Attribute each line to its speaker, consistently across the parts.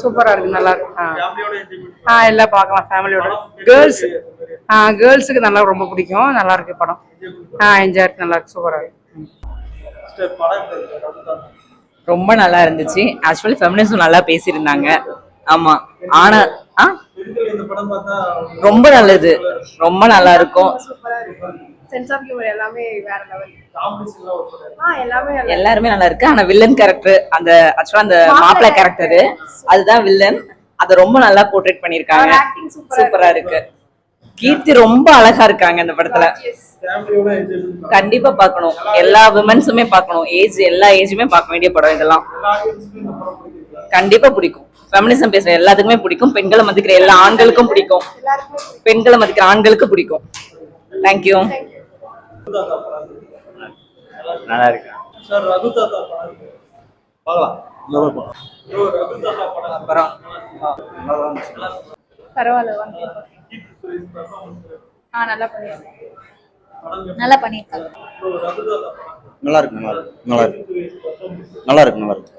Speaker 1: சூப்பரா இருக்கு, நல்லா இருக்கு. எல்லாம் பார்க்கலாம் ஃபேமிலியோட. கேர்ள்ஸ் கேர்ள்ஸுக்கு நல்லா ரொம்ப பிடிக்கும். நல்லா இருக்கு படம். என்ஜாய் இருக்கு, நல்லா இருக்கு, சூப்பரா இருக்கு.
Speaker 2: ரொம்ப நல்லா இருந்துச்சு. ஆக்சுவலி ஃபெமினிசம் நல்லா பேசியிருந்தாங்க. ஆமா, ஆனா ரொம்ப நல்லது, ரொம்ப நல்லா இருக்கும். எல்லாருமே நல்லா இருக்கு. ஆனா வில்லன் கேரக்டர், அந்த ஆக்சுவலா அந்த மாப்பிள்ளை கேரக்டர் அதுதான் வில்லன். அத ரொம்ப நல்லா போர்ட்ரேட் பண்ணிருக்காங்க. சூப்பரா இருக்கு. கீர்த்தி ரொம்ப அழகா இருக்காங்க இந்த படத்துல. கண்டிப்பா பார்க்கணும். எல்லா விமன்ஸுமே பார்க்கணும். எல்லா ஏஜுமே பார்க்க வேண்டிய படம் இதெல்லாம். கண்டிப்பா பிடிக்கும். ஃபெமினிசம் பேசுற எல்லாத்துக்குமே பிடிக்கும். பெண்களை மதிக்கிற எல்லா ஆண்களுக்கும் பிடிக்கும். பெண்களை மதிக்கிற ஆண்களுக்கு பிடிக்கும். தேங்க்யூ.
Speaker 3: நல்லா இருக்கு.
Speaker 4: பரவாயில்ல, நல்லா பண்ணிருக்காங்க. நல்லா பண்ணிருக்காங்க.
Speaker 3: நல்லா இருக்கு, நல்லா இருக்கு, நல்லா இருக்கு, நல்லா இருக்கு, நல்லா இருக்கு.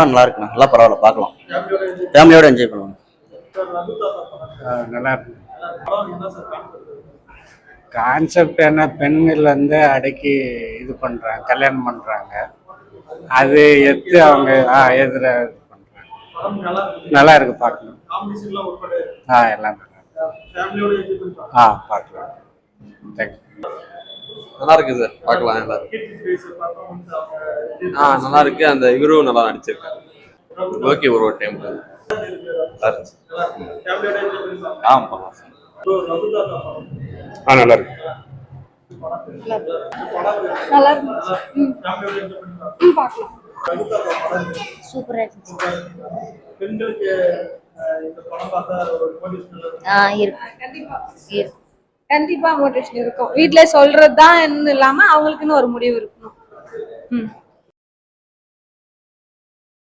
Speaker 3: நல்லா இருக்குண்ணா, நல்லா பரவாயில்ல, பார்க்கலாம். ஃபேமிலியோட என்ஜாய் பண்ணுவாங்க.
Speaker 5: நல்லா இருக்கு. கான்செப்ட் என்ன, பெண்கள் வந்து அடக்கி இது பண்றாங்க, கல்யாணம் பண்றாங்க. அது எடுத்து அவங்க எதிர பண்றாங்க. நல்லா இருக்கு, பார்க்கணும். எல்லாம் பார்க்கலாம்.
Speaker 6: நல்லா இருக்கு சார், பார்க்கலாம். நல்லா இருக்கு. அந்த இவரும் நல்லா நடிச்சிருக்காரு. ஓகே, ஒரு டைம்
Speaker 5: நல்லா இருக்கு.
Speaker 4: நல்லா இருக்கு. சூப்பரா இருந்துச்சு.
Speaker 1: கண்டிப்பா மோட்டிவேஷன் இருக்கும். வீட்டுல சொல்றதுதான் இல்லாம அவங்களுக்குன்னு ஒரு முடிவு இருக்கணும்.